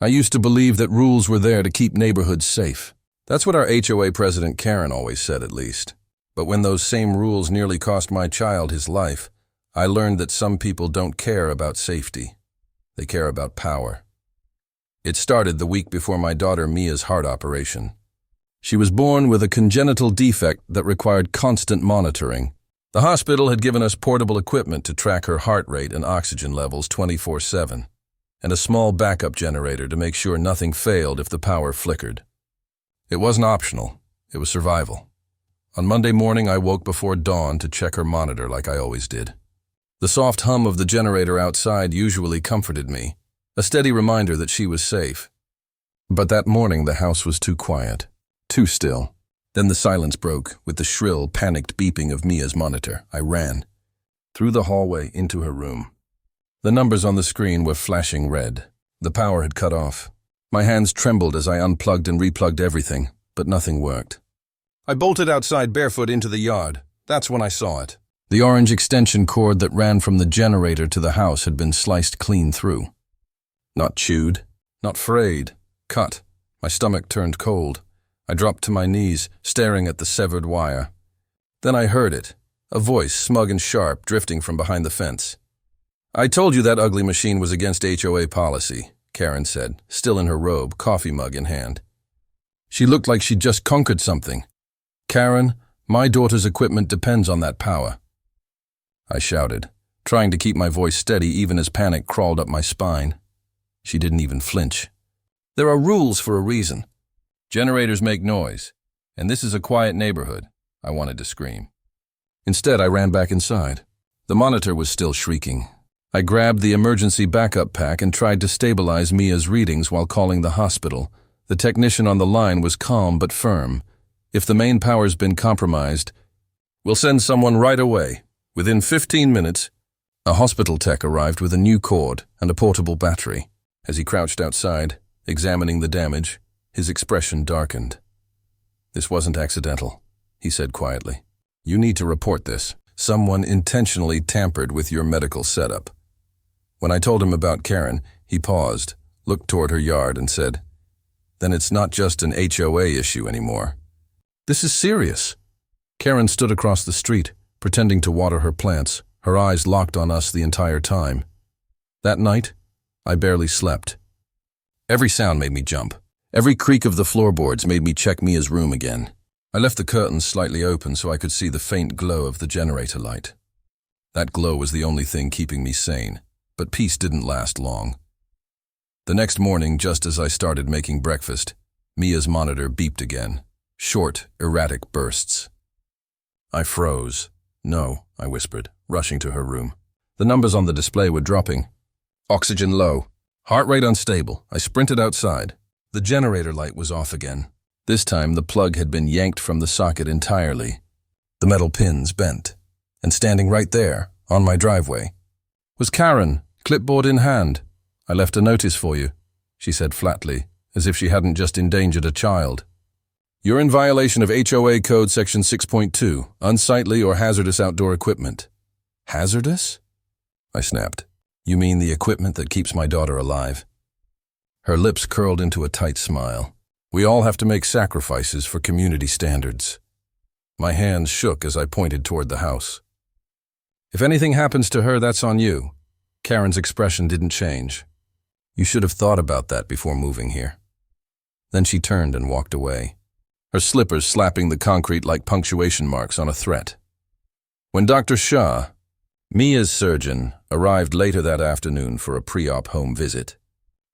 I used to believe that rules were there to keep neighborhoods safe. That's what our HOA president Karen always said, at least. But when those same rules nearly cost my child his life, I learned that some people don't care about safety. They care about power. It started the week before my daughter Mia's heart operation. She was born with a congenital defect that required constant monitoring. The hospital had given us portable equipment to track her heart rate and oxygen levels 24/7, and a small backup generator to make sure nothing failed if the power flickered. It wasn't optional, it was survival. On Monday morning, I woke before dawn to check her monitor like I always did. The soft hum of the generator outside usually comforted me, a steady reminder that she was safe. But that morning, the house was too quiet, too still. Then the silence broke with the shrill, panicked beeping of Mia's monitor. I ran through the hallway into her room. The numbers on the screen were flashing red. The power had cut off. My hands trembled as I unplugged and replugged everything, but nothing worked. I bolted outside barefoot into the yard. That's when I saw it. The orange extension cord that ran from the generator to the house had been sliced clean through. Not chewed, not frayed, cut. My stomach turned cold. I dropped to my knees, staring at the severed wire. Then I heard it, a voice smug and sharp drifting from behind the fence. "I told you that ugly machine was against HOA policy," Karen said, still in her robe, coffee mug in hand. She looked like she'd just conquered something. "Karen, my daughter's equipment depends on that power." I shouted, trying to keep my voice steady even as panic crawled up my spine. She didn't even flinch. "There are rules for a reason. Generators make noise, and this is a quiet neighborhood," I wanted to scream. Instead, I ran back inside. The monitor was still shrieking. I grabbed the emergency backup pack and tried to stabilize Mia's readings while calling the hospital. The technician on the line was calm but firm. "If the main power's been compromised, we'll send someone right away. Within 15 minutes, a hospital tech arrived with a new cord and a portable battery. As he crouched outside, examining the damage, his expression darkened. "This wasn't accidental," he said quietly. "You need to report this. Someone intentionally tampered with your medical setup." When I told him about Karen, he paused, looked toward her yard, and said, "Then it's not just an HOA issue anymore. This is serious." Karen stood across the street, pretending to water her plants, her eyes locked on us the entire time. That night, I barely slept. Every sound made me jump. Every creak of the floorboards made me check Mia's room again. I left the curtains slightly open so I could see the faint glow of the generator light. That glow was the only thing keeping me sane, but peace didn't last long. The next morning, just as I started making breakfast, Mia's monitor beeped again. Short, erratic bursts. I froze. "No," I whispered, rushing to her room. The numbers on the display were dropping. Oxygen low. Heart rate unstable. I sprinted outside. The generator light was off again. This time, the plug had been yanked from the socket entirely. The metal pins bent. And standing right there, on my driveway, was Karen, clipboard in hand. "I left a notice for you," she said flatly, as if she hadn't just endangered a child. "You're in violation of HOA Code Section 6.2, unsightly or hazardous outdoor equipment." "Hazardous?" I snapped. "You mean the equipment that keeps my daughter alive?" Her lips curled into a tight smile. "We all have to make sacrifices for community standards." My hands shook as I pointed toward the house. "If anything happens to her, that's on you." Karen's expression didn't change. "You should have thought about that before moving here." Then she turned and walked away, her slippers slapping the concrete like punctuation marks on a threat. When Dr. Shah, Mia's surgeon, arrived later that afternoon for a pre-op home visit,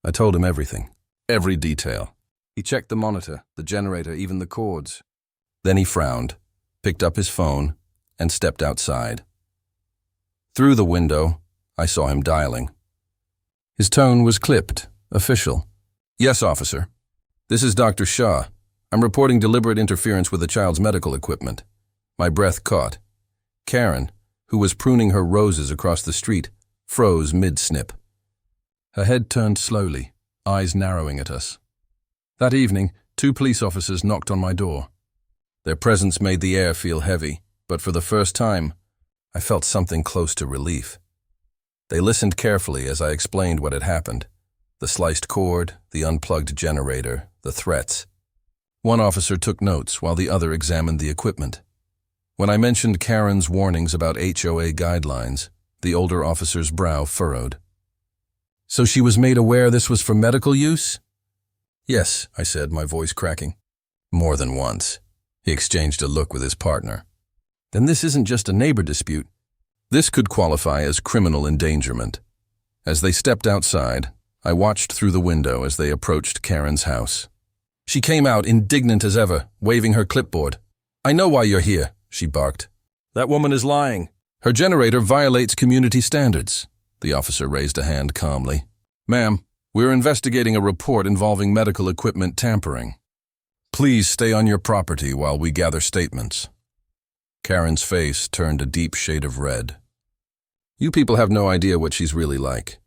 I told him everything, every detail. He checked the monitor, the generator, even the cords. Then he frowned, picked up his phone, and stepped outside. Through the window, I saw him dialing. His tone was clipped, official. "Yes, officer. This is Dr. Shah. I'm reporting deliberate interference with the child's medical equipment." My breath caught. Karen, who was pruning her roses across the street, froze mid-snip. Her head turned slowly, eyes narrowing at us. That evening, 2 police officers knocked on my door. Their presence made the air feel heavy, but for the first time, I felt something close to relief. They listened carefully as I explained what had happened. The sliced cord, the unplugged generator, the threats. One officer took notes while the other examined the equipment. When I mentioned Karen's warnings about HOA guidelines, the older officer's brow furrowed. So she was made aware this was for medical use? Yes, I said, my voice cracking. More than once. He exchanged a look with his partner. Then this isn't just a neighbor dispute. This could qualify as criminal endangerment. As they stepped outside, I watched through the window as they approached Karen's house. She came out indignant as ever, waving her clipboard. I know why you're here, she barked. That woman is lying. Her generator violates community standards. The officer raised a hand calmly. Ma'am, we're investigating a report involving medical equipment tampering. Please stay on your property while we gather statements. Karen's face turned a deep shade of red. You people have no idea what she's really like.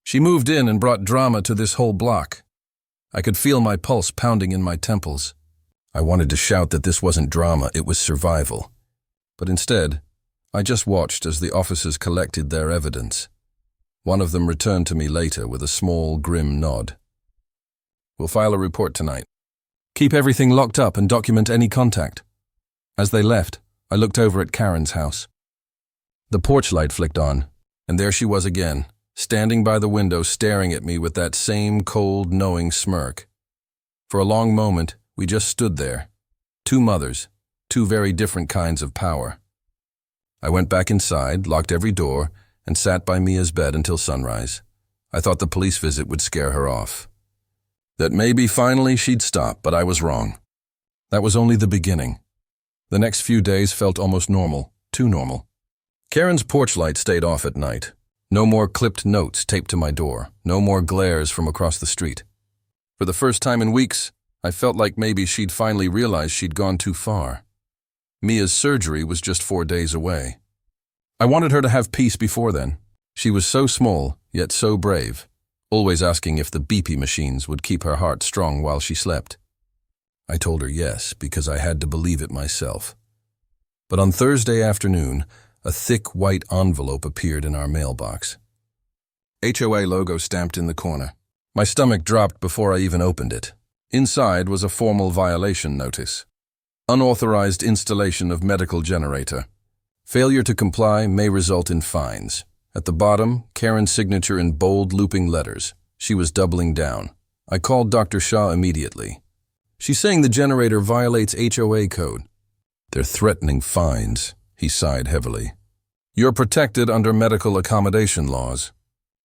She moved in and brought drama to this whole block. I could feel my pulse pounding in my temples. I wanted to shout that this wasn't drama, it was survival. But instead, I just watched as the officers collected their evidence. One of them returned to me later with a small, grim nod. We'll file a report tonight. Keep everything locked up and document any contact. As they left, I looked over at Karen's house. The porch light flicked on, and there she was again, standing by the window staring at me with that same cold, knowing smirk. For a long moment, we just stood there. Two mothers, two very different kinds of power. I went back inside, locked every door, and sat by Mia's bed until sunrise. I thought the police visit would scare her off. That maybe finally she'd stop, but I was wrong. That was only the beginning. The next few days felt almost normal, too normal. Karen's porch light stayed off at night. No more clipped notes taped to my door. No more glares from across the street. For the first time in weeks, I felt like maybe she'd finally realized she'd gone too far. Mia's surgery was just 4 days away. I wanted her to have peace before then. She was so small, yet so brave, always asking if the BP machines would keep her heart strong while she slept. I told her yes, because I had to believe it myself. But on Thursday afternoon, a thick white envelope appeared in our mailbox. HOA logo stamped in the corner. My stomach dropped before I even opened it. Inside was a formal violation notice. Unauthorized installation of medical generator. Failure to comply may result in fines. At the bottom, Karen's signature in bold looping letters. She was doubling down. I called Dr. Shaw immediately. She's saying the generator violates HOA code. They're threatening fines, he sighed heavily. You're protected under medical accommodation laws.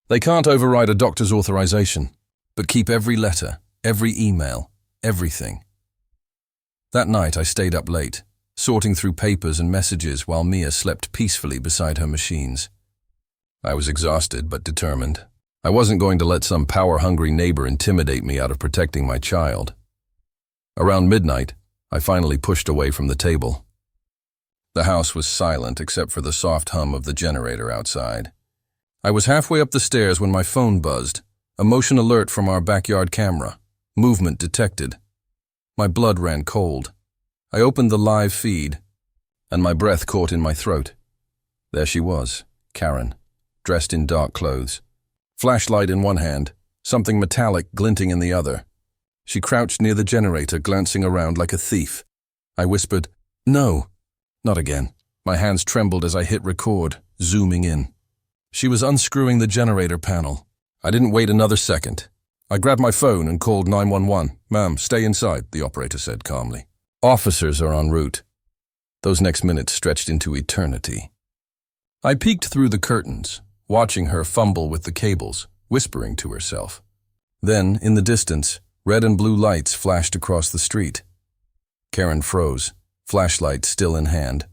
They can't override a doctor's authorization, but keep every letter, every email, everything. That night I stayed up late, sorting through papers and messages while Mia slept peacefully beside her machines. I was exhausted but determined. I wasn't going to let some power-hungry neighbor intimidate me out of protecting my child. Around midnight, I finally pushed away from the table. The house was silent except for the soft hum of the generator outside. I was halfway up the stairs when my phone buzzed. A motion alert from our backyard camera. Movement detected. My blood ran cold. I opened the live feed, and my breath caught in my throat. There she was, Karen, dressed in dark clothes. Flashlight in one hand, something metallic glinting in the other. She crouched near the generator, glancing around like a thief. I whispered, "No." Not again. My hands trembled as I hit record, zooming in. She was unscrewing the generator panel. I didn't wait another second. I grabbed my phone and called 911. "Ma'am, stay inside," the operator said calmly. "Officers are en route." Those next minutes stretched into eternity. I peeked through the curtains, watching her fumble with the cables, whispering to herself. Then, in the distance, red and blue lights flashed across the street. Karen froze, flashlight still in hand.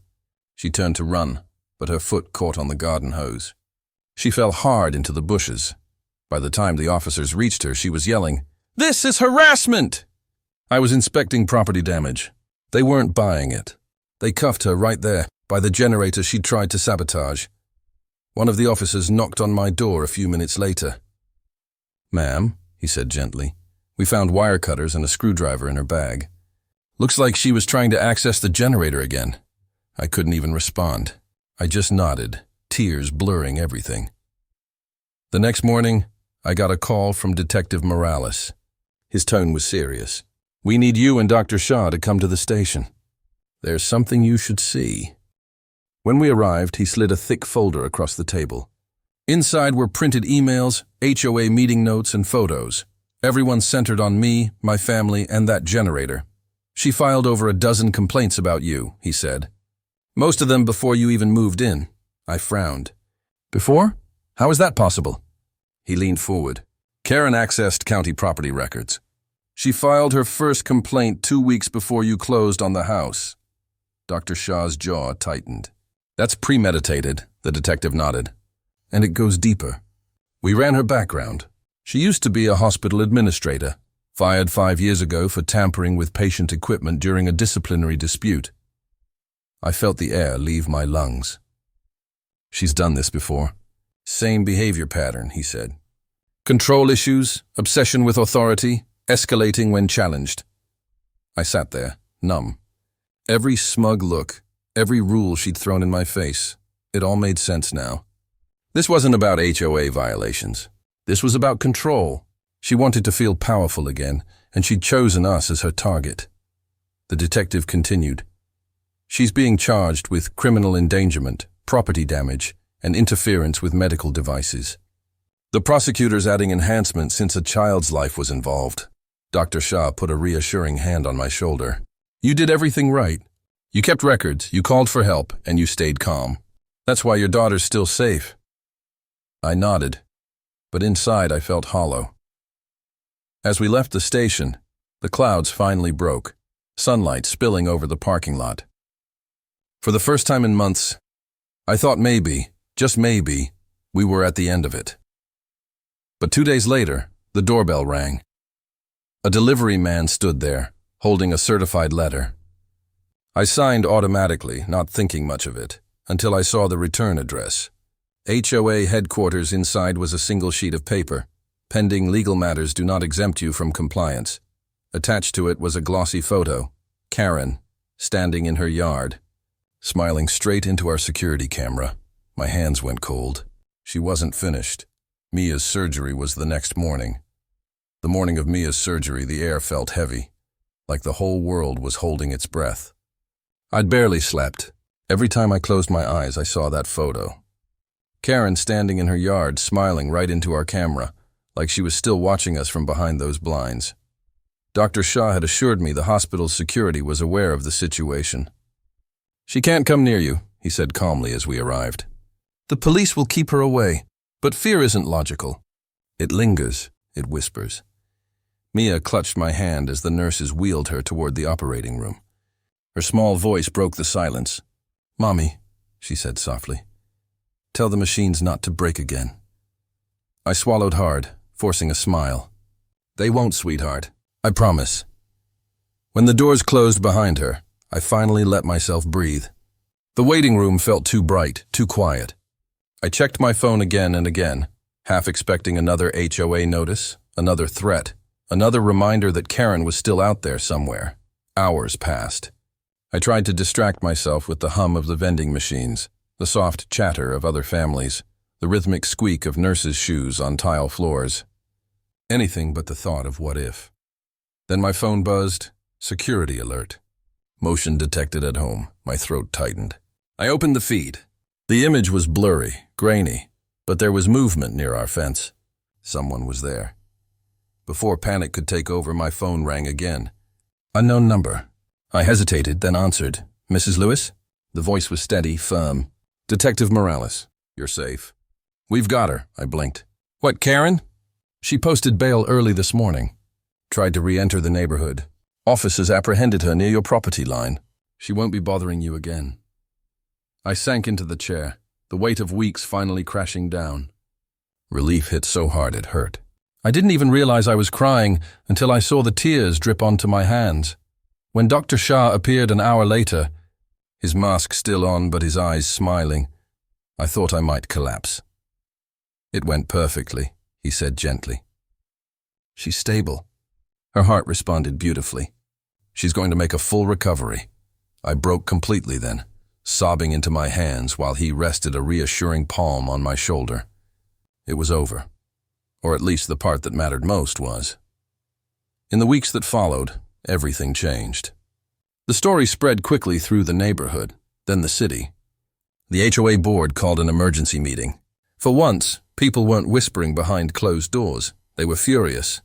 She turned to run, but her foot caught on the garden hose. She fell hard into the bushes. By the time the officers reached her, she was yelling, "This is harassment!" I was inspecting property damage. They weren't buying it. They cuffed her right there, by the generator she'd tried to sabotage. One of the officers knocked on my door a few minutes later. "Ma'am," he said gently, "we found wire cutters and a screwdriver in her bag. Looks like she was trying to access the generator again." I couldn't even respond. I just nodded, tears blurring everything. The next morning, I got a call from Detective Morales. His tone was serious. "We need you and Dr. Shah to come to the station. There's something you should see." When we arrived, he slid a thick folder across the table. Inside were printed emails, HOA meeting notes, and photos. Everyone centered on me, my family, and that generator. "She filed over a dozen complaints about you," he said. "Most of them before you even moved in." I frowned. "Before? How is that possible?" He leaned forward. "Karen accessed county property records. She filed her first complaint 2 weeks before you closed on the house." Dr. Shah's jaw tightened. "That's premeditated," the detective nodded. "And it goes deeper. We ran her background. She used to be a hospital administrator, fired 5 years ago for tampering with patient equipment during a disciplinary dispute." I felt the air leave my lungs. "She's done this before. Same behavior pattern," he said. "Control issues, obsession with authority, escalating when challenged." I sat there, numb. Every smug look, every rule she'd thrown in my face, it all made sense now. This wasn't about HOA violations. This was about control. She wanted to feel powerful again, and she'd chosen us as her target. The detective continued. "She's being charged with criminal endangerment, property damage, and interference with medical devices. The prosecutor's adding enhancement since a child's life was involved." Dr. Shah put a reassuring hand on my shoulder. "You did everything right. You kept records, you called for help, and you stayed calm. That's why your daughter's still safe." I nodded, but inside I felt hollow. As we left the station, the clouds finally broke, sunlight spilling over the parking lot. For the first time in months, I thought maybe, just maybe, we were at the end of it. But 2 days later, the doorbell rang. A delivery man stood there, holding a certified letter. I signed automatically, not thinking much of it, until I saw the return address. HOA headquarters inside was a single sheet of paper. "Pending legal matters do not exempt you from compliance." Attached to it was a glossy photo, Karen, standing in her yard, smiling straight into our security camera. My hands went cold. She wasn't finished. Mia's surgery was the next morning. The morning of Mia's surgery, the air felt heavy, like the whole world was holding its breath. I'd barely slept. Every time I closed my eyes, I saw that photo. Karen standing in her yard, smiling right into our camera, like she was still watching us from behind those blinds. Dr. Shah had assured me the hospital's security was aware of the situation. "She can't come near you," he said calmly as we arrived. "The police will keep her away, but fear isn't logical. It lingers," it whispers. Mia clutched my hand as the nurses wheeled her toward the operating room. Her small voice broke the silence. "Mommy," she said softly, "tell the machines not to break again." I swallowed hard, forcing a smile. "They won't, sweetheart. I promise." When the doors closed behind her, I finally let myself breathe. The waiting room felt too bright, too quiet. I checked my phone again and again, half expecting another HOA notice, another threat, another reminder that Karen was still out there somewhere. Hours passed. I tried to distract myself with the hum of the vending machines, the soft chatter of other families, the rhythmic squeak of nurses' shoes on tile floors. Anything but the thought of what if. Then my phone buzzed. Security alert. Motion detected at home. My throat tightened. I opened the feed. The image was blurry, grainy, but there was movement near our fence. Someone was there. Before panic could take over, my phone rang again. Unknown number. I hesitated, then answered. "Mrs. Lewis?" The voice was steady, firm. "Detective Morales. You're safe." "We've got her," I blinked. "What, Karen?" "She posted bail early this morning. Tried to re-enter the neighborhood. Officers apprehended her near your property line. She won't be bothering you again." I sank into the chair, the weight of weeks finally crashing down. Relief hit so hard it hurt. I didn't even realize I was crying until I saw the tears drip onto my hands. When Dr. Shah appeared an hour later, his mask still on but his eyes smiling, I thought I might collapse. "It went perfectly," he said gently. "She's stable." Her heart responded beautifully. "She's going to make a full recovery." I broke completely then, sobbing into my hands while he rested a reassuring palm on my shoulder. It was over. Or at least the part that mattered most was. In the weeks that followed, everything changed. The story spread quickly through the neighborhood, then the city. The HOA board called an emergency meeting. For once, people weren't whispering behind closed doors. They were furious.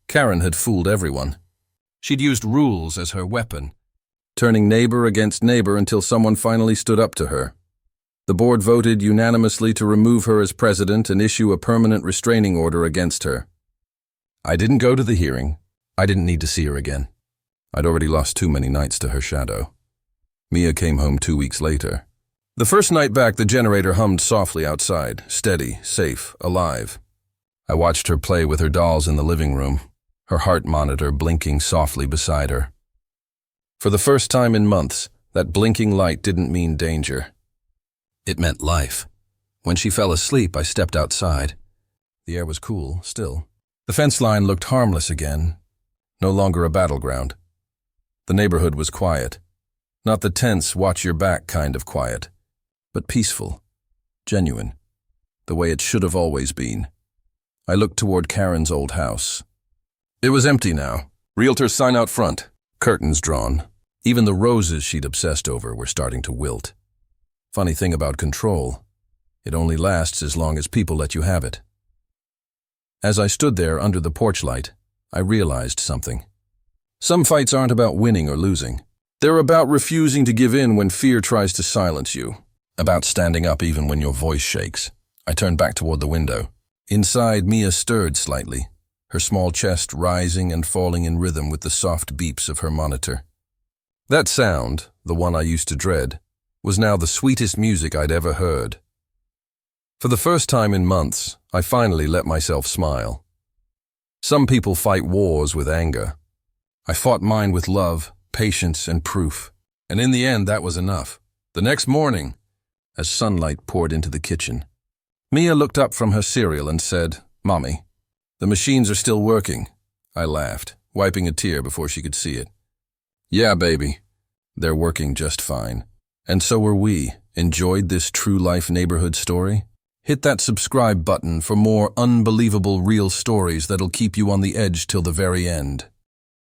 Karen had fooled everyone. She'd used rules as her weapon, turning neighbor against neighbor until someone finally stood up to her. The board voted unanimously to remove her as president and issue a permanent restraining order against her. I didn't go to the hearing. I didn't need to see her again. I'd already lost too many nights to her shadow. Mia came home 2 weeks later. The first night back, the generator hummed softly outside, steady, safe, alive. I watched her play with her dolls in the living room, her heart monitor blinking softly beside her. For the first time in months, that blinking light didn't mean danger. It meant life. When she fell asleep, I stepped outside. The air was cool, still. The fence line looked harmless again, no longer a battleground. The neighborhood was quiet. Not the tense, watch-your-back kind of quiet, but peaceful, genuine, the way it should have always been. I looked toward Karen's old house. It was empty now. Realtor's sign out front, curtains drawn. Even the roses she'd obsessed over were starting to wilt. Funny thing about control, it only lasts as long as people let you have it. As I stood there under the porch light, I realized something. Some fights aren't about winning or losing. They're about refusing to give in when fear tries to silence you, about standing up even when your voice shakes. I turned back toward the window. Inside, Mia stirred slightly, her small chest rising and falling in rhythm with the soft beeps of her monitor. That sound, the one I used to dread, was now the sweetest music I'd ever heard. For the first time in months, I finally let myself smile. Some people fight wars with anger. I fought mine with love, patience, and proof. And in the end, that was enough. The next morning, as sunlight poured into the kitchen, Mia looked up from her cereal and said, "Mommy, the machines are still working." I laughed, wiping a tear before she could see it. "Yeah, baby, they're working just fine." And so were we. Enjoyed this true-life neighborhood story? Hit that subscribe button for more unbelievable real stories that'll keep you on the edge till the very end.